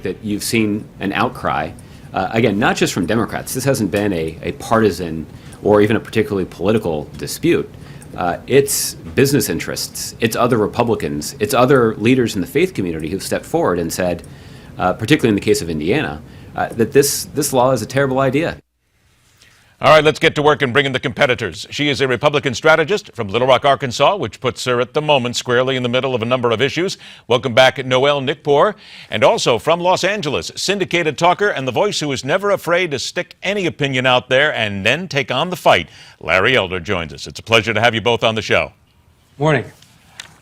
that you've seen an outcry, again, not just from Democrats. This hasn't been a partisan or even a particularly political dispute. It's business interests, it's other Republicans, it's other leaders in the faith community who've stepped forward and said, particularly in the case of Indiana, that this law is a terrible idea. All right, let's get to work and bring in the competitors. She is a Republican strategist from Little Rock, Arkansas, which puts her at the moment squarely in the middle of a number of issues. Welcome back, Noelle Nikpour. And also from Los Angeles, syndicated talker and the voice who is never afraid to stick any opinion out there and then take on the fight. Larry Elder joins us. It's a pleasure to have you both on the show. Morning.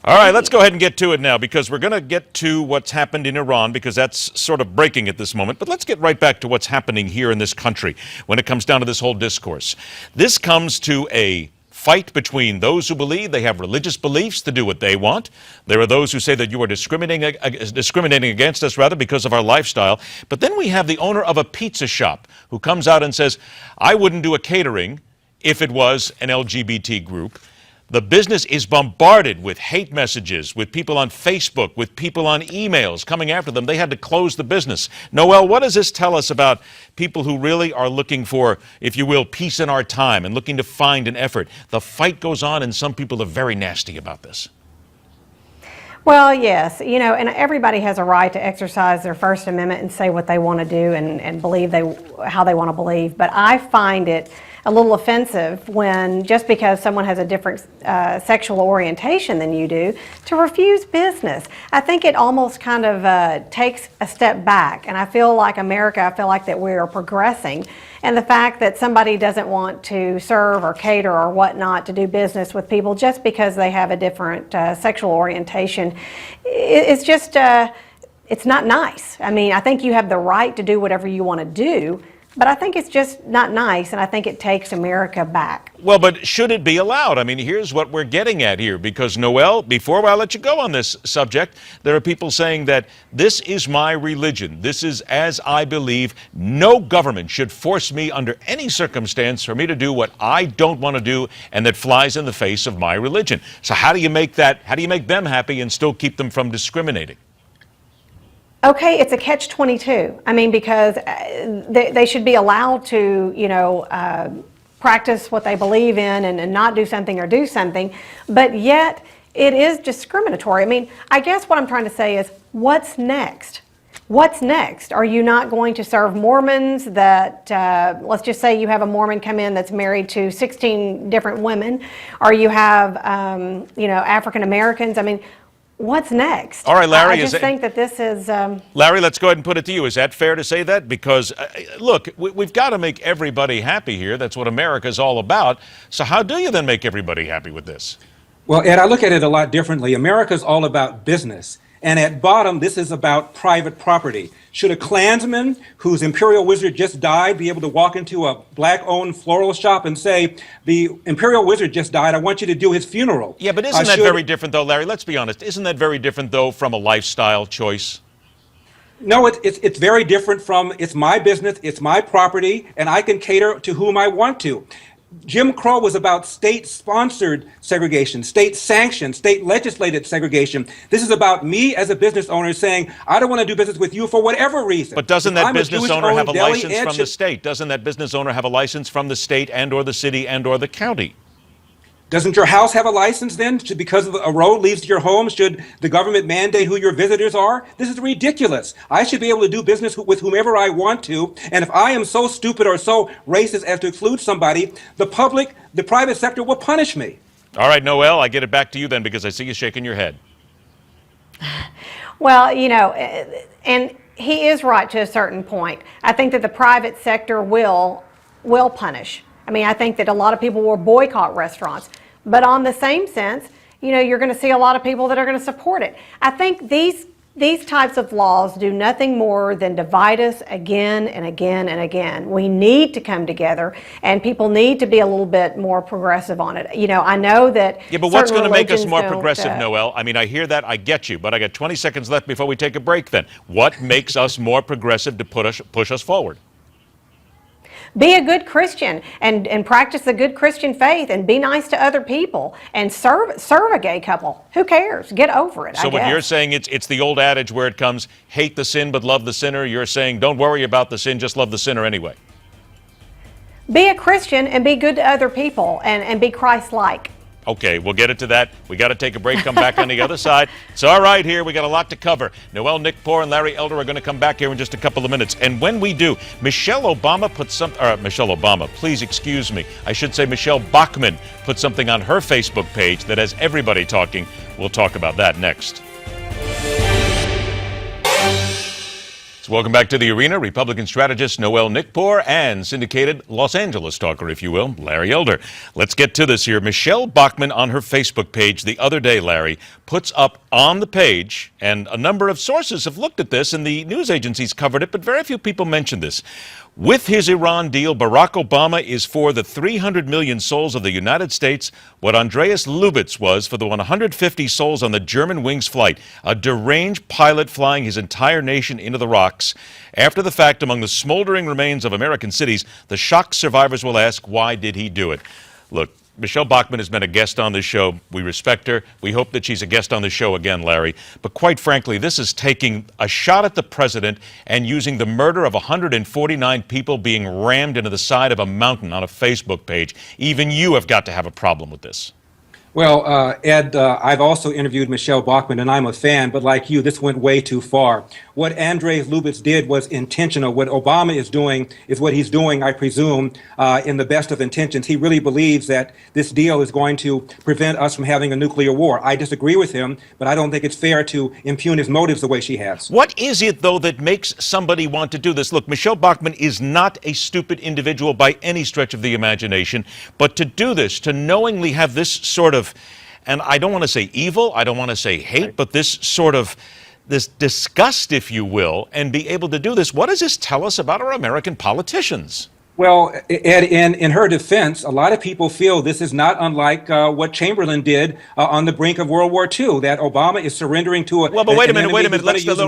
All right, let's go ahead and get to it now, because we're going to get to what's happened in Iran, because that's sort of breaking at this moment. But let's get right back to what's happening here in this country when it comes down to this whole discourse. This comes to a fight between those who believe they have religious beliefs to do what they want. There are those who say that you are discriminating against us, rather, because of our lifestyle. But then we have the owner of a pizza shop who comes out and says, I wouldn't do a catering if it was an LGBT group. The business is bombarded with hate messages, with people on Facebook, with people on emails coming after them. They had to close the business. Noelle, what does this tell us about people who really are looking for, if you will, peace in our time and looking to find an effort? The fight goes on, and some people are very nasty about this. Well, yes, and everybody has a right to exercise their First Amendment and say what they want to do and believe how they want to believe. But I find it a little offensive when, just because someone has a different sexual orientation than you do, to refuse business. I think it almost kind of takes a step back, and I feel like that we are progressing. And the fact that somebody doesn't want to serve or cater or whatnot to do business with people just because they have a different sexual orientation, it's just, it's not nice. I mean, I think you have the right to do whatever you want to do, but I think it's just not nice, and I think it takes America back. Well, but should it be allowed? I mean, here's what we're getting at here, because, Noelle, before I let you go on this subject, there are people saying that this is my religion. This is as I believe. No government should force me under any circumstance for me to do what I don't want to do and that flies in the face of my religion. So how do you make them happy and still keep them from discriminating? Okay, it's a catch-22. I mean, because they should be allowed to, practice what they believe in and not do something or do something, but yet it is discriminatory. I mean, I guess what I'm trying to say is, what's next? What's next? Are you not going to serve Mormons that, let's just say you have a Mormon come in that's married to 16 different women, or you have, African Americans? I mean, what's next? All right, Larry. I just think that this is... Larry, let's go ahead and put it to you. Is that fair to say that? Because, look, we've got to make everybody happy here. That's what America's all about. So how do you then make everybody happy with this? Well, Ed, I look at it a lot differently. America's all about business. And at bottom, this is about private property. Should a Klansman whose Imperial Wizard just died be able to walk into a black-owned floral shop and say, the Imperial Wizard just died, I want you to do his funeral? Yeah, but isn't that very different, though, Larry? Let's be honest. Isn't that very different, though, from a lifestyle choice? No, it's very different from, it's my business, it's my property, and I can cater to whom I want to. Jim Crow was about state-sponsored segregation, state-sanctioned, state-legislated segregation. This is about me as a business owner saying, I don't want to do business with you for whatever reason. But doesn't that business owner have a license from the state? Doesn't that business owner have a license from the state and or the city and or the county? Doesn't your house have a license then? Because a road leads to your home, should the government mandate who your visitors are? This is ridiculous. I should be able to do business with whomever I want to. And if I am so stupid or so racist as to exclude somebody, the private sector will punish me. All right, Noelle, I get it back to you then, because I see you shaking your head. Well, and he is right to a certain point. I think that the private sector will punish. I mean, I think that a lot of people will boycott restaurants. But on the same sense, you're going to see a lot of people that are going to support it. I think these types of laws do nothing more than divide us again and again and again. We need to come together, and people need to be a little bit more progressive on it. I know that... Yeah, but what's going to make us more progressive, Noelle? I mean, I hear that, I get you, but I got 20 seconds left before we take a break then. What makes us more progressive to push us forward? Be a good Christian and practice the good Christian faith and be nice to other people and serve a gay couple. Who cares? Get over it. So what you're saying, it's the old adage where it comes, hate the sin but love the sinner. You're saying don't worry about the sin, just love the sinner anyway. Be a Christian and be good to other people and be Christ-like. Okay, we'll get into that. We got to take a break, come back on the other side. It's all right here. We got a lot to cover. Noelle Nikpour and Larry Elder are going to come back here in just a couple of minutes. And when we do, Michelle Obama, please excuse me. I should say Michelle Bachmann put something on her Facebook page that has everybody talking. We'll talk about that next. So welcome back to the arena. Republican strategist Noelle Nikpour and syndicated Los Angeles talker, if you will, Larry Elder. Let's get to this here. Michelle Bachmann on her Facebook page the other day, Larry, puts up on the page, and a number of sources have looked at this, and the news agencies covered it, but very few people mentioned this. With his Iran deal, Barack Obama is for the 300 million souls of the United States what Andreas Lubitz was for the 150 souls on the Germanwings flight, a deranged pilot flying his entire nation into the rocks. After the fact, among the smoldering remains of American cities, the shocked survivors will ask, why did he do it? Look, Michelle Bachmann has been a guest on this show. We respect her. We hope that she's a guest on the show again, Larry. But quite frankly, this is taking a shot at the president and using the murder of 149 people being rammed into the side of a mountain on a Facebook page. Even you have got to have a problem with this. Well, Ed, I've also interviewed Michelle Bachmann, and I'm a fan, but like you, this went way too far. What Andreas Lubitz did was intentional. What Obama is doing is what he's doing, I presume, in the best of intentions. He really believes that this deal is going to prevent us from having a nuclear war. I disagree with him, but I don't think it's fair to impugn his motives the way she has. What is it, though, that makes somebody want to do this? Look, Michelle Bachmann is not a stupid individual by any stretch of the imagination, but to do this, to knowingly have this sort of, and I don't want to say evil, I don't want to say hate, but this sort of, this disgust, if you will, and be able to do this, what does this tell us about our American politicians? Well, Ed, in her defense, a lot of people feel this is not unlike what Chamberlain did on the brink of World War II, that Obama is surrendering to a... Well, but wait a minute.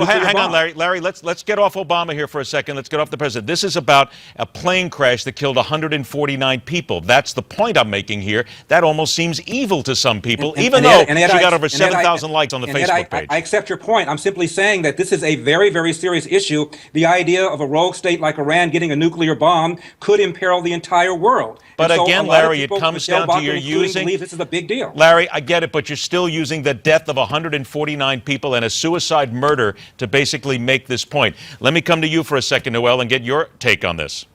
Hang on, Larry. Larry, let's get off Obama here for a second. Let's get off the president. This is about a plane crash that killed 149 people. That's the point I'm making here. That almost seems evil to some people, even though she got over 7,000 likes on the Facebook page. I accept your point. I'm simply saying that this is a very, very serious issue. The idea of a rogue state like Iran getting a nuclear bomb could imperil the entire world. But again, Larry, it comes down to your using... believe this is a big deal. Larry, I get it, but you're still using the death of 149 people and a suicide murder to basically make this point. Let me come to you for a second, Noelle, and get your take on this.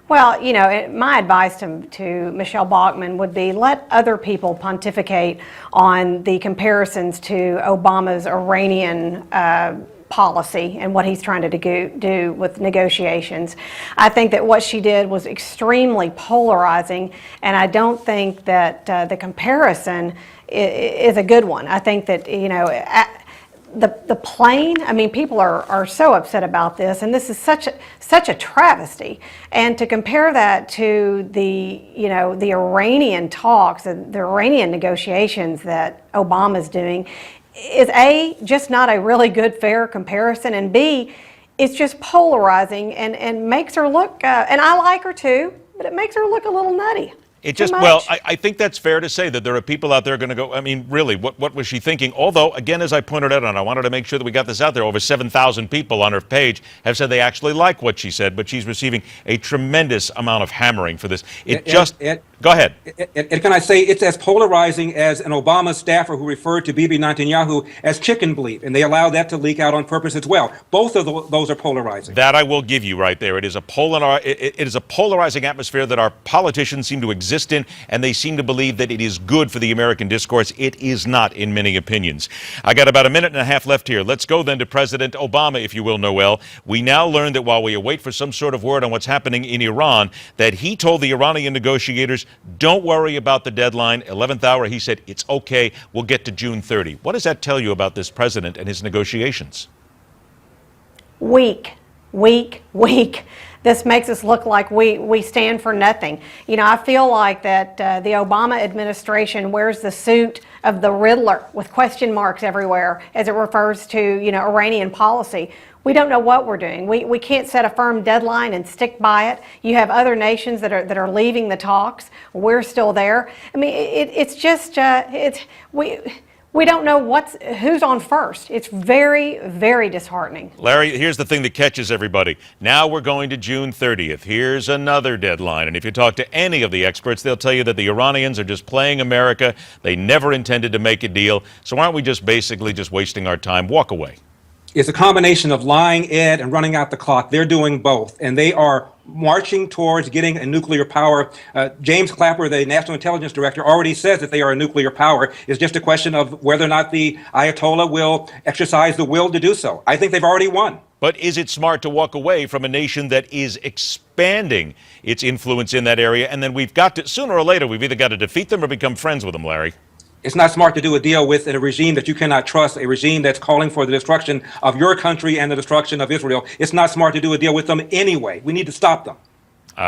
Well, you know, my advice to Michelle Bachmann would be let other people pontificate on the comparisons to Obama's Iranian policy and what he's trying to do with negotiations. I think that what she did was extremely polarizing, and I don't think that the comparison is a good one. I think that, you know, the plane, I mean, people are so upset about this, and this is such a travesty. And to compare that to the Iranian talks and the Iranian negotiations that Obama's doing is A, just not a really good, fair comparison, and B, it's just polarizing and makes her look, and I like her too, but it makes her look a little nutty. It just, well, I think that's fair to say that there are people out there going to go, I mean, really, what was she thinking? Although, again, as I pointed out, and I wanted to make sure that we got this out there, over 7,000 people on her page have said they actually like what she said, but she's receiving a tremendous amount of hammering for this. Go ahead. And can I say it's as polarizing as an Obama staffer who referred to Bibi Netanyahu as chicken bleep, and they allowed that to leak out on purpose as well. Both of those are polarizing. That I will give you right there. It is a polarizing atmosphere that our politicians seem to exist in, and they seem to believe that it is good for the American discourse. It is not, in many opinions. I got about a minute and a half left here. Let's go then to President Obama, if you will, Noelle. We now learn that while we await for some sort of word on what's happening in Iran, that he told the Iranian negotiators, don't worry about the deadline. 11th hour, he said, it's okay. We'll get to June 30. What does that tell you about this president and his negotiations? Weak. This makes us look like we stand for nothing. You know, I feel like that the Obama administration wears the suit of the Riddler with question marks everywhere as it refers to, you know, Iranian policy. We don't know what we're doing. We can't set a firm deadline and stick by it. You have other nations that are leaving the talks. We're still there. I mean, it's just we don't know who's on first. It's very, very disheartening. Larry, here's the thing that catches everybody. Now we're going to June 30th. Here's another deadline. And if you talk to any of the experts, they'll tell you that the Iranians are just playing America. They never intended to make a deal. So aren't we just basically just wasting our time? Walk away. It's a combination of lying, Ed, and running out the clock. They're doing both, and they are marching towards getting a nuclear power. James Clapper, the National Intelligence Director, already says that they are a nuclear power. It's just a question of whether or not the Ayatollah will exercise the will to do so. I think they've already won. But is it smart to walk away from a nation that is expanding its influence in that area? And then we've got to, sooner or later, we've either got to defeat them or become friends with them, Larry. It's not smart to do a deal with a regime that you cannot trust, a regime that's calling for the destruction of your country and the destruction of Israel. It's not smart to do a deal with them anyway. We need to stop them.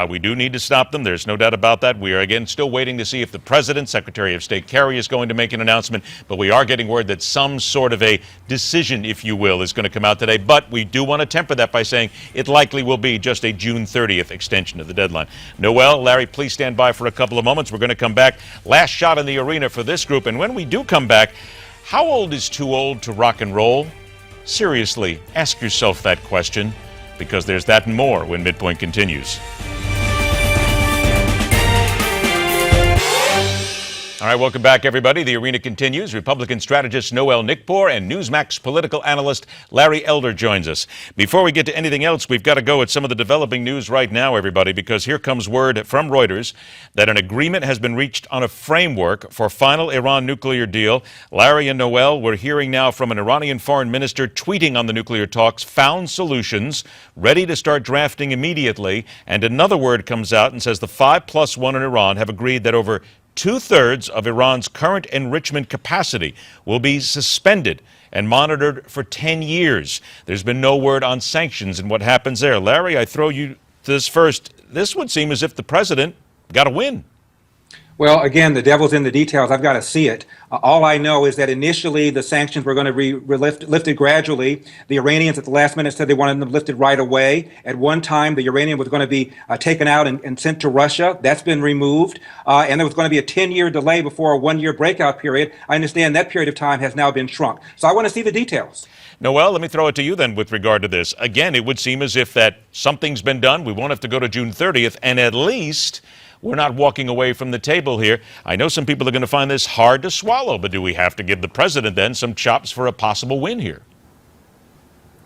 We do need to stop them. There's no doubt about that. We are, again, still waiting to see if the President, Secretary of State Kerry, is going to make an announcement. But we are getting word that some sort of a decision, if you will, is going to come out today. But we do want to temper that by saying it likely will be just a June 30th extension of the deadline. Noelle, Larry, please stand by for a couple of moments. We're going to come back. Last shot in the arena for this group. And when we do come back, how old is too old to rock and roll? Seriously, ask yourself that question, because there's that and more when MidPoint continues. All right, welcome back, everybody. The arena continues. Republican strategist Noelle Nikpour and Newsmax political analyst Larry Elder joins us. Before we get to anything else, we've got to go at some of the developing news right now, everybody, because here comes word from Reuters that an agreement has been reached on a framework for final Iran nuclear deal. Larry and Noelle, we're hearing now from an Iranian foreign minister tweeting on the nuclear talks, found solutions, ready to start drafting immediately. And another word comes out and says the 5+1 in Iran have agreed that over 2/3 of Iran's current enrichment capacity will be suspended and monitored for 10 years. There's been no word on sanctions and what happens there. Larry, I throw you to this first. This would seem as if the president got a win. Well, again, the devil's in the details. I've got to see it. All I know is that initially the sanctions were going to be lifted gradually. The Iranians at the last minute said they wanted them lifted right away. At one time, the uranium was going to be taken out and sent to Russia. That's been removed. And there was going to be a 10-year delay before a 1-year breakout period. I understand that period of time has now been shrunk. So I want to see the details. Noelle, let me throw it to you then with regard to this. Again, it would seem as if that something's been done. We won't have to go to June 30th, and at least we're not walking away from the table here. I know some people are going to find this hard to swallow, but do we have to give the president then some chops for a possible win here?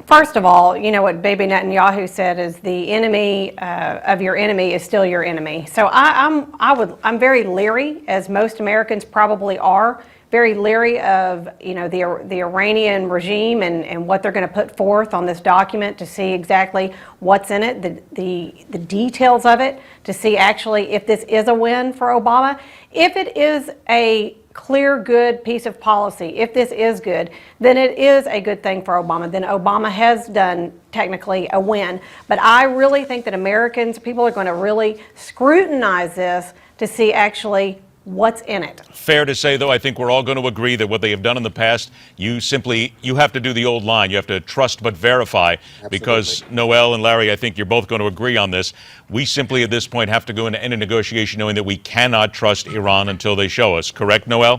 First of all, you know what Bibi Netanyahu said is the enemy of your enemy is still your enemy. So I'm very leery, as most Americans probably are, very leery of the Iranian regime and what they're going to put forth on this document to see exactly what's in it, the details of it, to see actually if this is a win for Obama. If it is a clear, good piece of policy, if this is good, then it is a good thing for Obama. Then Obama has done technically a win. But I really think that People are going to really scrutinize this to see actually what's in it. Fair to say, though, I think we're all going to agree that what they have done in the past, you have to do the old line. You have to trust but verify. Absolutely. Because Noelle and Larry, I think you're both going to agree on this. We simply at this point have to go into any negotiation knowing that we cannot trust Iran until they show us. Correct, Noelle?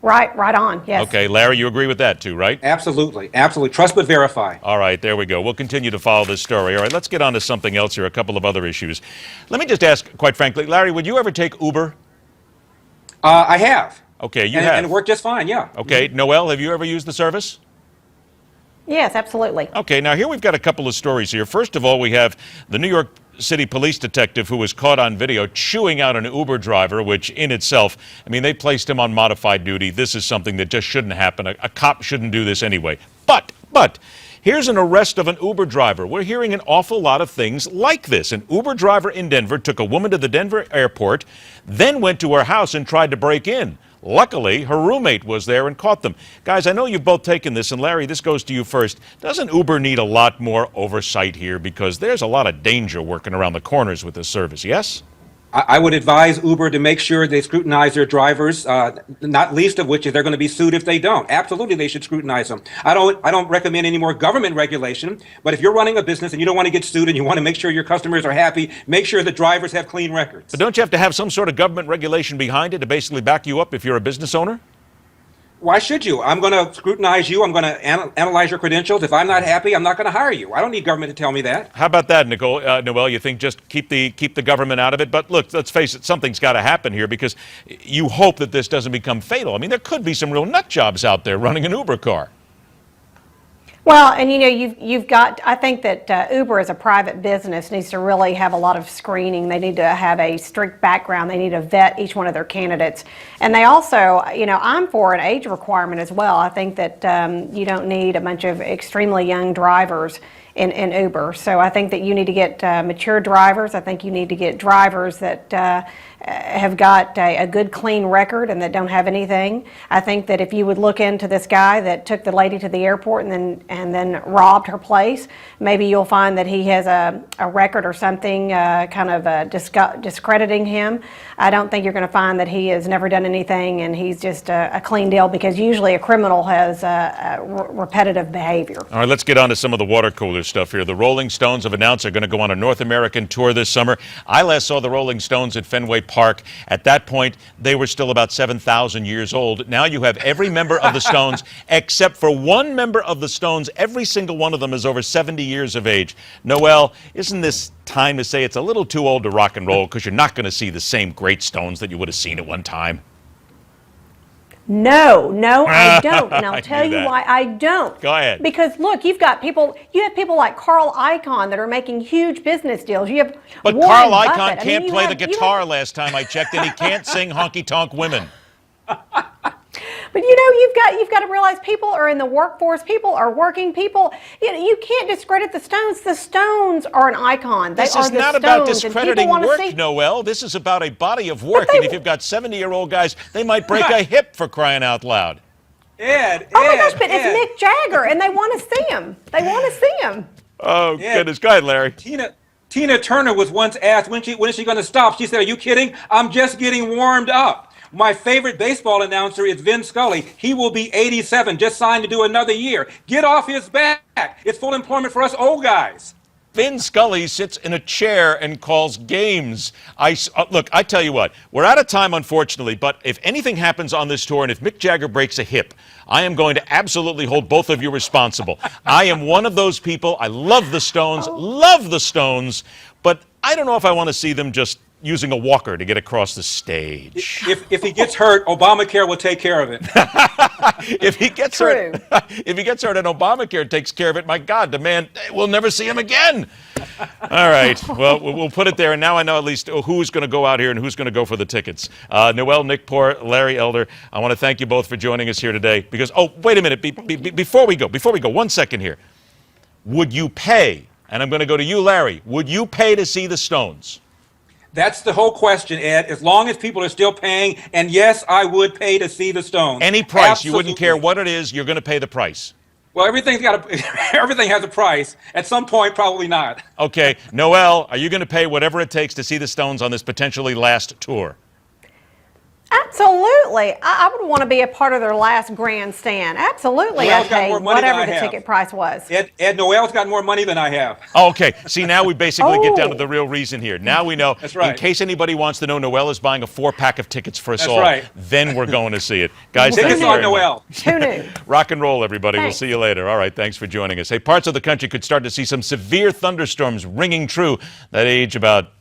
Right on, yes. Okay, Larry, you agree with that too, right? Absolutely. Trust but verify. All right, there we go. We'll continue to follow this story. All right, let's get on to something else here, a couple of other issues. Let me just ask, quite frankly, Larry, would you ever take Uber? I have. Okay, you have. And it worked just fine, yeah. Okay, Noelle, have you ever used the service? Yes, absolutely. Okay, now here we've got a couple of stories here. First of all, we have the New York City police detective who was caught on video chewing out an Uber driver, which in itself, I mean, they placed him on modified duty. This is something that just shouldn't happen. A cop shouldn't do this anyway. But here's an arrest of an Uber driver. We're hearing an awful lot of things like this. An Uber driver in Denver took a woman to the Denver airport, then went to her house and tried to break in. Luckily, her roommate was there and caught them. Guys, I know you've both taken this, and Larry, this goes to you first. Doesn't Uber need a lot more oversight here? Because there's a lot of danger working around the corners with this service, yes? I would advise Uber to make sure they scrutinize their drivers, not least of which is they're going to be sued if they don't. Absolutely, they should scrutinize them. I don't recommend any more government regulation, but if you're running a business and you don't want to get sued and you want to make sure your customers are happy, make sure the drivers have clean records. But don't you have to have some sort of government regulation behind it to basically back you up if you're a business owner? Why should you? I'm going to scrutinize you. I'm going to analyze your credentials. If I'm not happy, I'm not going to hire you. I don't need government to tell me that. How about that, Noelle? You think just keep the government out of it? But look, let's face it, something's got to happen here because you hope that this doesn't become fatal. I mean, there could be some real nut jobs out there running an Uber car. Well, and you've got, I think that Uber as a private business needs to really have a lot of screening. They need to have a strict background. They need to vet each one of their candidates. And they also, I'm for an age requirement as well. I think that you don't need a bunch of extremely young drivers in Uber. So I think that you need to get mature drivers. I think you need to get drivers that have got a good clean record and that don't have anything. I think that if you would look into this guy that took the lady to the airport and then robbed her place, maybe you'll find that he has a record or something kind of discrediting him. I don't think you're going to find that he has never done anything and he's just a clean deal, because usually a criminal has repetitive behavior. All right, let's get on to some of the water cooler stuff here. The Rolling Stones have announced they're going to go on a North American tour this summer. I last saw the Rolling Stones at Fenway Park. At that point, they were still about 7,000 years old. Now you have every member of the Stones, except for one member of the Stones. Every single one of them is over 70 years of age. Noelle, isn't this time to say it's a little too old to rock and roll, because you're not going to see the same great Stones that you would have seen at one time? No, I don't, and I'll tell you why I don't. Go ahead. Because look, you have people like Carl Icahn that are making huge business deals. You have But Warren Carl Buffett. Icahn can't play the guitar last time I checked, and he can't sing Honky Tonk Women. But you've got to realize people are in the workforce. People are working. People, you can't discredit the Stones. The Stones are an icon. They This are is the not Stones, about and discrediting people work, see. Noelle. This is about a body of work. And if you've got 70-year-old guys, they might break a hip, for crying out loud. Ed, Oh my gosh, but it's Mick Jagger, and they want to see him. They want to see him. Oh, goodness. Go ahead, Larry. Tina Turner was once asked when is she going to stop. She said, "Are you kidding? I'm just getting warmed up." My favorite baseball announcer is Vin Scully. He will be 87, just signed to do another year. Get off his back. It's full employment for us old guys. Vin Scully sits in a chair and calls games. Look, I tell you what, we're out of time, unfortunately, but if anything happens on this tour and if Mick Jagger breaks a hip, I am going to absolutely hold both of you responsible. I am one of those people. I love the Stones, but I don't know if I want to see them just using a walker to get across the stage. If he gets hurt, Obamacare will take care of it. If he gets hurt and Obamacare takes care of it, my God, the man, we'll never see him again. All right, well, we'll put it there, and now I know at least who's going to go out here and who's going to go for the tickets. Noelle Nikpour, Larry Elder, I want to thank you both for joining us here today. Because, wait a minute, before we go, 1 second here. Would you pay, and I'm going to go to you, Larry, would you pay to see the Stones? That's the whole question, Ed. As long as people are still paying, and yes, I would pay to see the Stones. Any price. Absolutely. You wouldn't care what it is, you're going to pay the price. Well, everything has a price. At some point, probably not. Okay, Noelle, are you going to pay whatever it takes to see the Stones on this potentially last tour? Absolutely. I would want to be a part of their last grandstand. Absolutely. Noelle's I'd got pay more money whatever than the I have. ticket price was. Ed, Noelle's got more money than I have. Oh, okay. See, now we basically get down to the real reason here. Now we know. That's right. In case anybody wants to know, Noelle is buying a 4-pack of tickets for us all. Right. Then we're going to see it. Guys, thank Tickets you on very much. Noelle. Who knew? Rock and roll, everybody. Thanks. We'll see you later. All right, thanks for joining us. Hey, parts of the country could start to see some severe thunderstorms ringing true. That age about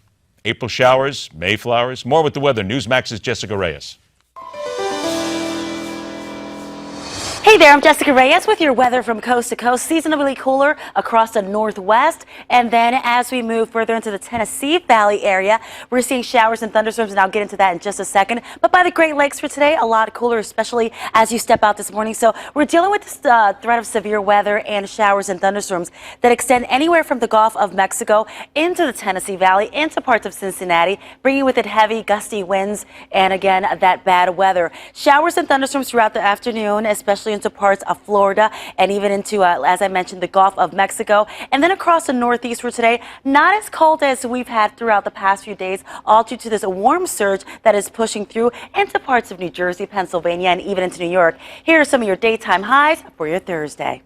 April showers, May flowers. More with the weather. Newsmax's Jessica Reyes. Hey there, I'm Jessica Reyes with your weather from coast to coast. Seasonably cooler across the northwest. And then as we move further into the Tennessee Valley area, we're seeing showers and thunderstorms, and I'll get into that in just a second. But by the Great Lakes for today, a lot cooler, especially as you step out this morning. So we're dealing with this threat of severe weather and showers and thunderstorms that extend anywhere from the Gulf of Mexico into the Tennessee Valley, into parts of Cincinnati, bringing with it heavy, gusty winds and, again, that bad weather. Showers and thunderstorms throughout the afternoon, especially in into parts of Florida and even into, as I mentioned, the Gulf of Mexico. And then across the Northeast for today, not as cold as we've had throughout the past few days, all due to this warm surge that is pushing through into parts of New Jersey, Pennsylvania, and even into New York. Here are some of your daytime highs for your Thursday.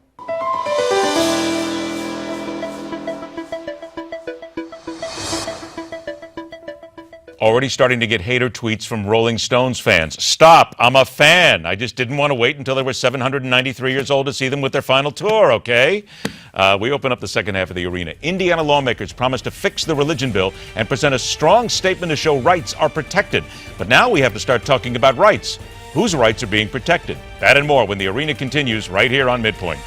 Already starting to get hater tweets from Rolling Stones fans. Stop, I'm a fan. I just didn't want to wait until they were 793 years old to see them with their final tour, okay? We open up the second half of the arena. Indiana lawmakers promised to fix the religion bill and present a strong statement to show rights are protected. But now we have to start talking about rights. Whose rights are being protected? That and more when the arena continues right here on MidPoint.